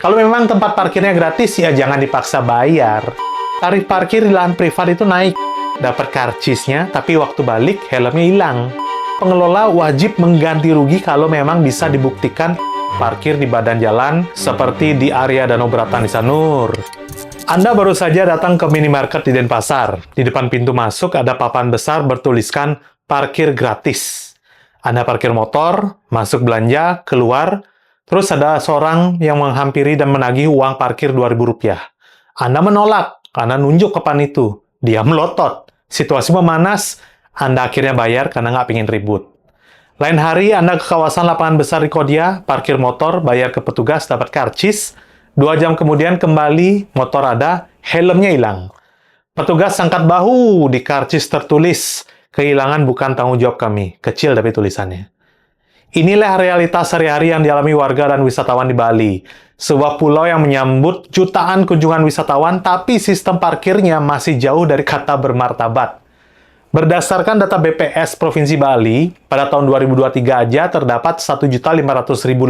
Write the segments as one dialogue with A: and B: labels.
A: Kalau memang tempat parkirnya gratis, ya jangan dipaksa bayar. Tarif parkir di lahan privat itu naik. Dapat karcisnya, tapi waktu balik helmnya hilang. Pengelola wajib mengganti rugi kalau memang bisa dibuktikan parkir di badan jalan seperti di area Danau Beratan di Sanur. Anda baru saja datang ke minimarket di Denpasar. Di depan pintu masuk ada papan besar bertuliskan parkir gratis. Anda parkir motor, masuk belanja, keluar, terus ada seorang yang menghampiri dan menagih uang parkir Rp2.000. Anda menolak, karena nunjuk ke pan itu. Dia melotot. Situasi memanas, Anda akhirnya bayar karena nggak pengen ribut. Lain hari, Anda ke kawasan lapangan besar di Kodia, parkir motor, bayar ke petugas, dapat karcis. 2 jam kemudian kembali, motor ada, helmnya hilang. Petugas angkat bahu, di karcis tertulis, kehilangan bukan tanggung jawab kami. Kecil tapi tulisannya. Inilah realitas sehari-hari yang dialami warga dan wisatawan di Bali. Sebuah pulau yang menyambut jutaan kunjungan wisatawan, tapi sistem parkirnya masih jauh dari kata bermartabat. Berdasarkan data BPS Provinsi Bali, pada tahun 2023 aja terdapat 1.500.000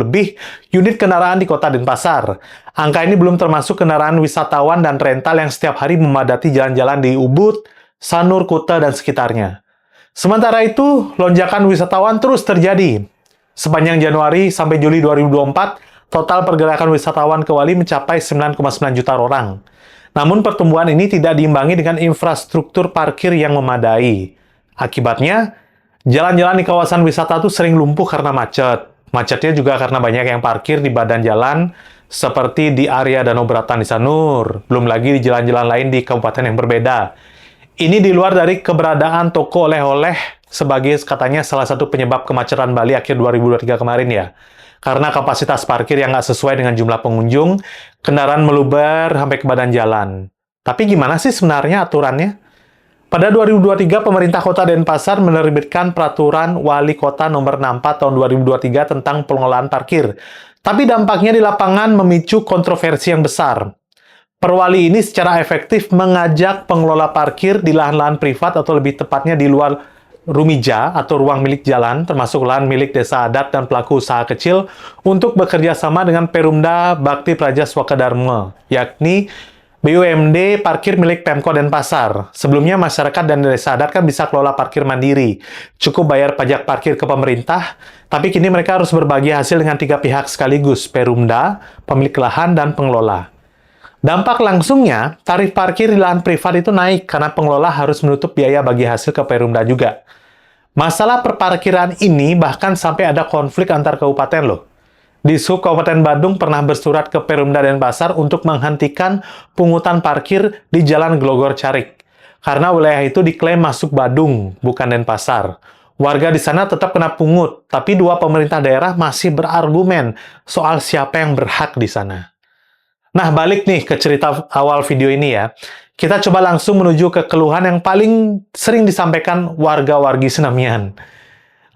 A: lebih unit kendaraan di kota Denpasar. Angka ini belum termasuk kendaraan wisatawan dan rental yang setiap hari memadati jalan-jalan di Ubud, Sanur, Kuta, dan sekitarnya. Sementara itu, lonjakan wisatawan terus terjadi. Sepanjang Januari sampai Juli 2024, total pergerakan wisatawan ke Bali mencapai 9,9 juta orang. Namun pertumbuhan ini tidak diimbangi dengan infrastruktur parkir yang memadai. Akibatnya, jalan-jalan di kawasan wisata itu sering lumpuh karena macet. Macetnya juga karena banyak yang parkir di badan jalan, seperti di area Danau Beratan di Sanur, belum lagi di jalan-jalan lain di kabupaten yang berbeda. Ini di luar dari keberadaan toko oleh-oleh sebagai katanya salah satu penyebab kemacetan Bali akhir 2023 kemarin ya. Karena kapasitas parkir yang nggak sesuai dengan jumlah pengunjung, kendaraan meluber sampai ke badan jalan. Tapi gimana sih sebenarnya aturannya? Pada 2023, pemerintah kota Denpasar menerbitkan peraturan wali kota nomor 64 tahun 2023 tentang pengelolaan parkir. Tapi dampaknya di lapangan memicu kontroversi yang besar. Perwali ini secara efektif mengajak pengelola parkir di lahan-lahan privat atau lebih tepatnya di luar Rumija atau ruang milik jalan, termasuk lahan milik desa adat dan pelaku usaha kecil, untuk bekerja sama dengan Perumda Bakti Praja Swakadarma, yakni BUMD parkir milik Pemkot Denpasar. Sebelumnya masyarakat dan desa adat kan bisa kelola parkir mandiri, cukup bayar pajak parkir ke pemerintah, tapi kini mereka harus berbagi hasil dengan 3 pihak sekaligus, Perumda, pemilik lahan, dan pengelola. Dampak langsungnya, tarif parkir di lahan privat itu naik karena pengelola harus menutup biaya bagi hasil ke Perumda juga. Masalah perparkiran ini bahkan sampai ada konflik antar kabupaten loh. Dishub Kabupaten Badung pernah bersurat ke Perumda Denpasar untuk menghentikan pungutan parkir di Jalan Glogor Carik. Karena wilayah itu diklaim masuk Badung, bukan Denpasar. Warga di sana tetap kena pungut, tapi 2 pemerintah daerah masih berargumen soal siapa yang berhak di sana. Nah, balik nih ke cerita awal video ini ya. Kita coba langsung menuju ke keluhan yang paling sering disampaikan warga-wargi Senamian.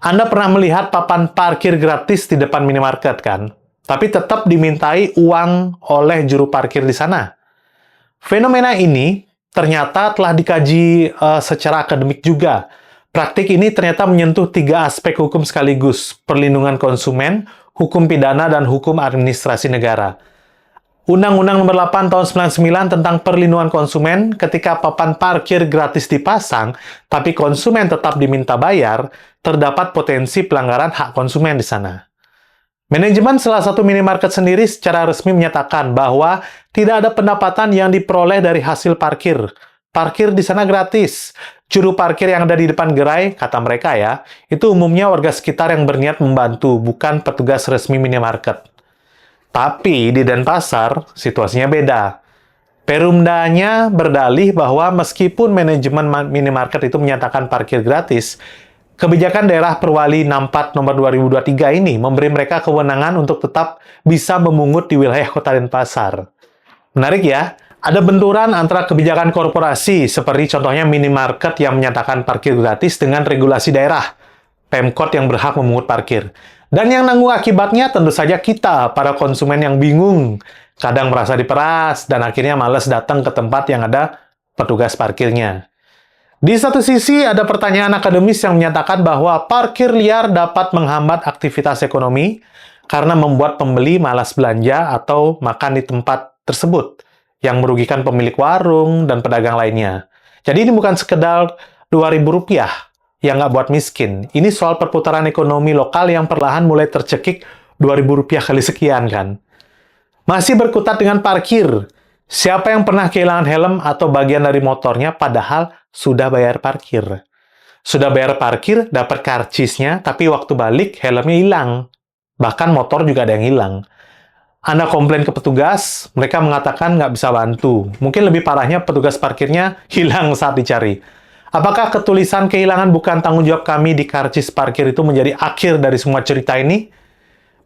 A: Anda pernah melihat papan parkir gratis di depan minimarket kan? Tapi tetap dimintai uang oleh juru parkir di sana. Fenomena ini ternyata telah dikaji secara akademik juga. Praktik ini ternyata menyentuh 3 aspek hukum sekaligus, perlindungan konsumen, hukum pidana, dan hukum administrasi negara. Undang-Undang Nomor 8 Tahun 99 tentang perlindungan konsumen, ketika papan parkir gratis dipasang, tapi konsumen tetap diminta bayar, terdapat potensi pelanggaran hak konsumen di sana. Manajemen salah satu minimarket sendiri secara resmi menyatakan bahwa tidak ada pendapatan yang diperoleh dari hasil parkir. Parkir di sana gratis. Juru parkir yang ada di depan gerai, kata mereka ya, itu umumnya warga sekitar yang berniat membantu, bukan petugas resmi minimarket. Tapi di Denpasar, situasinya beda. Perumdanya berdalih bahwa meskipun manajemen minimarket itu menyatakan parkir gratis, kebijakan daerah Perwali 64 nomor 2023 ini memberi mereka kewenangan untuk tetap bisa memungut di wilayah kota Denpasar. Menarik ya, ada benturan antara kebijakan korporasi, seperti contohnya minimarket yang menyatakan parkir gratis dengan regulasi daerah, Pemkot yang berhak memungut parkir. Dan yang nanggung akibatnya tentu saja kita, para konsumen yang bingung, kadang merasa diperas, dan akhirnya malas datang ke tempat yang ada petugas parkirnya. Di satu sisi, ada pertanyaan akademis yang menyatakan bahwa parkir liar dapat menghambat aktivitas ekonomi. karena membuat pembeli malas belanja atau makan di tempat tersebut, yang merugikan pemilik warung dan pedagang lainnya. Jadi ini bukan sekedar Rp2.000 yang nggak buat miskin. Ini soal perputaran ekonomi lokal yang perlahan mulai tercekik Rp2.000 kali sekian kan. Masih berkutat dengan parkir. Siapa yang pernah kehilangan helm atau bagian dari motornya padahal sudah bayar parkir? Sudah bayar parkir, dapat karcisnya, tapi waktu balik helmnya hilang. Bahkan motor juga ada yang hilang. Anda komplain ke petugas, mereka mengatakan nggak bisa bantu. Mungkin lebih parahnya petugas parkirnya hilang saat dicari. Apakah ketulisan kehilangan bukan tanggung jawab kami di karcis parkir itu menjadi akhir dari semua cerita ini?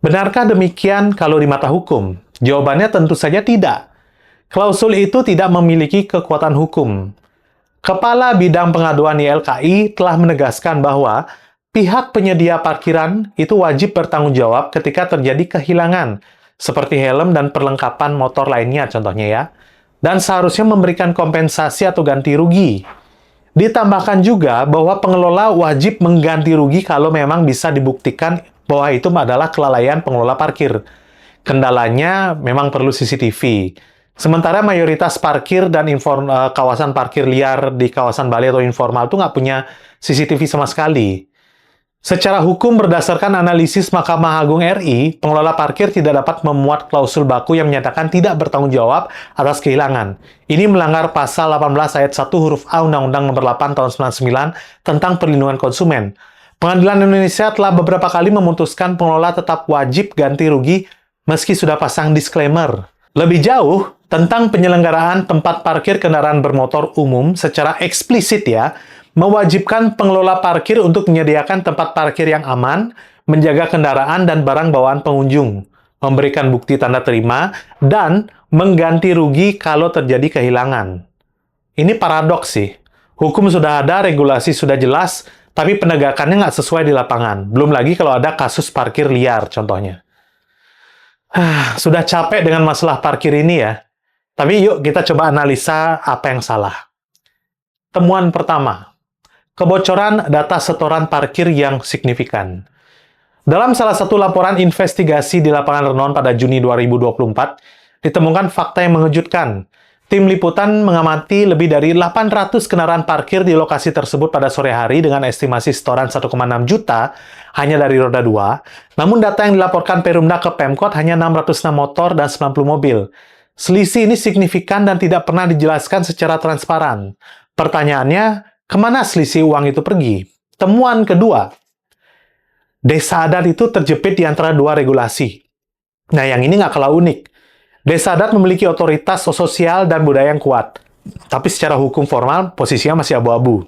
A: Benarkah demikian kalau di mata hukum? Jawabannya tentu saja tidak. Klausul itu tidak memiliki kekuatan hukum. Kepala Bidang Pengaduan YLKI telah menegaskan bahwa pihak penyedia parkiran itu wajib bertanggung jawab ketika terjadi kehilangan, seperti helm dan perlengkapan motor lainnya contohnya ya, dan seharusnya memberikan kompensasi atau ganti rugi. Ditambahkan juga bahwa pengelola wajib mengganti rugi kalau memang bisa dibuktikan bahwa itu adalah kelalaian pengelola parkir. Kendalanya memang perlu CCTV. Sementara mayoritas parkir dan kawasan parkir liar di kawasan Bali atau informal itu nggak punya CCTV sama sekali. Secara hukum berdasarkan analisis Mahkamah Agung RI, pengelola parkir tidak dapat memuat klausul baku yang menyatakan tidak bertanggung jawab atas kehilangan. Ini melanggar pasal 18 ayat 1 huruf A Undang-Undang Nomor 8 Tahun 99 tentang Perlindungan Konsumen. Pengadilan Indonesia telah beberapa kali memutuskan pengelola tetap wajib ganti rugi meski sudah pasang disclaimer. Lebih jauh, tentang penyelenggaraan tempat parkir kendaraan bermotor umum secara eksplisit ya, mewajibkan pengelola parkir untuk menyediakan tempat parkir yang aman, menjaga kendaraan dan barang bawaan pengunjung, memberikan bukti tanda terima, dan mengganti rugi kalau terjadi kehilangan. Ini paradoks sih. Hukum sudah ada, regulasi sudah jelas, tapi penegakannya nggak sesuai di lapangan. Belum lagi kalau ada kasus parkir liar contohnya. Sudah capek dengan masalah parkir ini ya. Tapi yuk kita coba analisa apa yang salah. Temuan pertama, kebocoran data setoran parkir yang signifikan. Dalam salah satu laporan investigasi di lapangan Renon pada Juni 2024, ditemukan fakta yang mengejutkan. Tim liputan mengamati lebih dari 800 kendaraan parkir di lokasi tersebut pada sore hari dengan estimasi setoran 1,6 juta hanya dari roda 2, namun data yang dilaporkan Perumda ke Pemkot hanya 606 motor dan 90 mobil. Selisih ini signifikan dan tidak pernah dijelaskan secara transparan. Pertanyaannya, kemana selisih uang itu pergi? Temuan kedua, Desa Adat itu terjepit di antara dua regulasi. Nah, yang ini nggak kalah unik. Desa Adat memiliki otoritas sosial dan budaya yang kuat, tapi secara hukum formal posisinya masih abu-abu.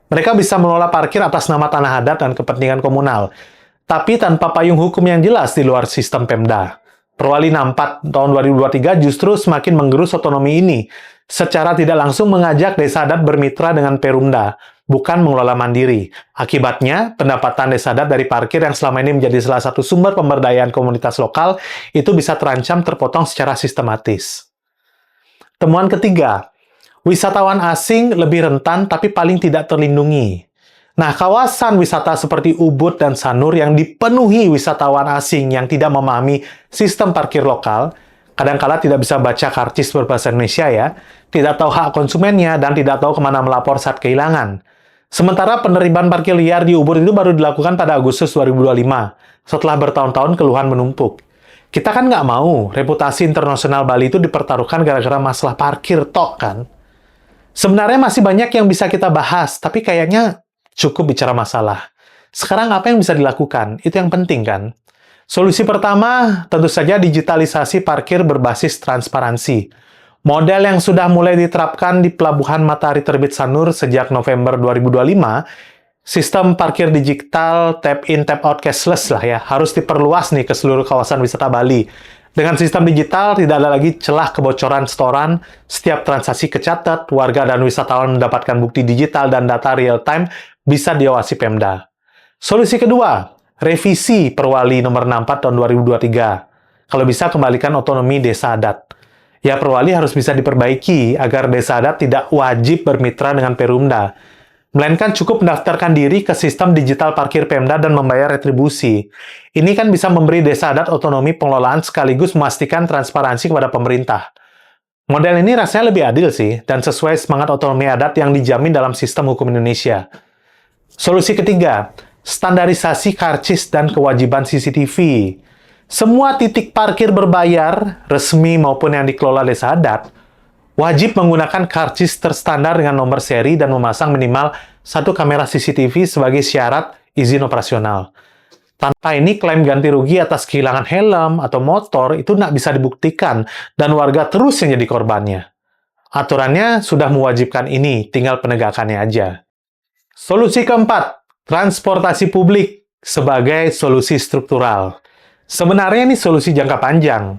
A: Mereka bisa mengelola parkir atas nama tanah adat dan kepentingan komunal, tapi tanpa payung hukum yang jelas di luar sistem Pemda. Perwali 64 tahun 2023 justru semakin menggerus otonomi ini, secara tidak langsung mengajak Desa Adat bermitra dengan Perumda, bukan mengelola mandiri. Akibatnya, pendapatan Desa Adat dari parkir yang selama ini menjadi salah satu sumber pemberdayaan komunitas lokal itu bisa terancam terpotong secara sistematis. Temuan ketiga, wisatawan asing lebih rentan tapi paling tidak terlindungi. Nah, kawasan wisata seperti Ubud dan Sanur yang dipenuhi wisatawan asing yang tidak memahami sistem parkir lokal, kadangkala tidak bisa baca karcis berbahasa Indonesia ya, tidak tahu hak konsumennya, dan tidak tahu kemana melapor saat kehilangan. Sementara penerimaan parkir liar di Ubud itu baru dilakukan pada Agustus 2025, setelah bertahun-tahun keluhan menumpuk. Kita kan nggak mau reputasi internasional Bali itu dipertaruhkan gara-gara masalah parkir tok kan. Sebenarnya masih banyak yang bisa kita bahas, tapi kayaknya cukup bicara masalah. Sekarang apa yang bisa dilakukan? Itu yang penting kan? Solusi pertama, tentu saja digitalisasi parkir berbasis transparansi. Model yang sudah mulai diterapkan di Pelabuhan Matahari Terbit Sanur sejak November 2025, sistem parkir digital tap-in, tap-out cashless lah ya, harus diperluas nih ke seluruh kawasan wisata Bali. Dengan sistem digital, tidak ada lagi celah kebocoran setoran, setiap transaksi kecatat, warga dan wisatawan mendapatkan bukti digital dan data real-time bisa diawasi Pemda. Solusi kedua, revisi Perwali nomor 64 tahun 2023. Kalau bisa, kembalikan otonomi Desa Adat. Ya, Perwali harus bisa diperbaiki agar Desa Adat tidak wajib bermitra dengan Perumda. melainkan cukup mendaftarkan diri ke sistem digital parkir Pemda dan membayar retribusi. Ini kan bisa memberi desa adat otonomi pengelolaan sekaligus memastikan transparansi kepada pemerintah. Model ini rasanya lebih adil sih, dan sesuai semangat otonomi adat yang dijamin dalam sistem hukum Indonesia. Solusi ketiga, standarisasi karcis dan kewajiban CCTV. Semua titik parkir berbayar, resmi maupun yang dikelola desa adat, wajib menggunakan karcis terstandar dengan nomor seri dan memasang minimal satu kamera CCTV sebagai syarat izin operasional. Tanpa ini, klaim ganti rugi atas kehilangan helm atau motor itu nggak bisa dibuktikan dan warga terus yang jadi korbannya. Aturannya sudah mewajibkan ini, tinggal penegakannya aja. Solusi keempat, transportasi publik sebagai solusi struktural. Sebenarnya ini solusi jangka panjang.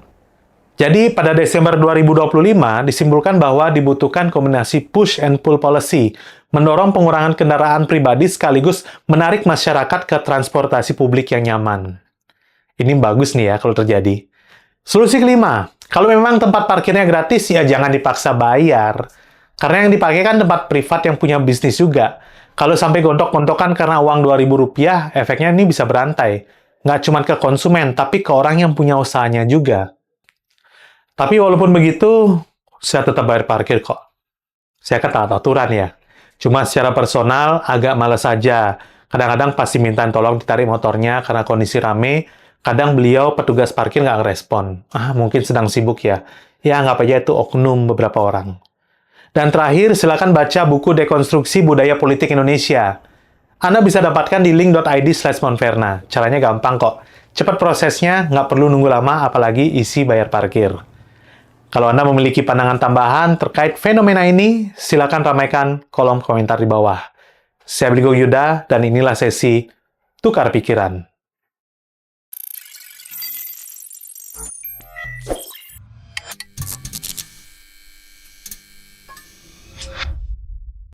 A: Jadi, pada Desember 2025, disimpulkan bahwa dibutuhkan kombinasi push and pull policy, mendorong pengurangan kendaraan pribadi sekaligus menarik masyarakat ke transportasi publik yang nyaman. Ini bagus nih ya kalau terjadi. Solusi kelima, kalau memang tempat parkirnya gratis, ya jangan dipaksa bayar. Karena yang dipakai kan tempat privat yang punya bisnis juga. Kalau sampai gontok-gontokan karena uang Rp2.000, efeknya ini bisa berantai. Nggak cuma ke konsumen, tapi ke orang yang punya usahanya juga. Tapi walaupun begitu, saya tetap bayar parkir kok. Saya kan taat aturan ya. Cuma secara personal agak malas saja. Kadang-kadang pasti minta tolong ditarik motornya karena kondisi rame. Kadang beliau petugas parkir nggak ngerespon. Mungkin sedang sibuk ya. Ya, anggap aja itu oknum beberapa orang. Dan terakhir, silakan baca buku Dekonstruksi Budaya Politik Indonesia. Anda bisa dapatkan di link.id/monverna. Caranya gampang kok. Cepat prosesnya, nggak perlu nunggu lama, apalagi isi bayar parkir. Kalau Anda memiliki pandangan tambahan terkait fenomena ini, silakan ramaikan kolom komentar di bawah. Saya Brigo Yuda, dan inilah sesi Tukar Pikiran.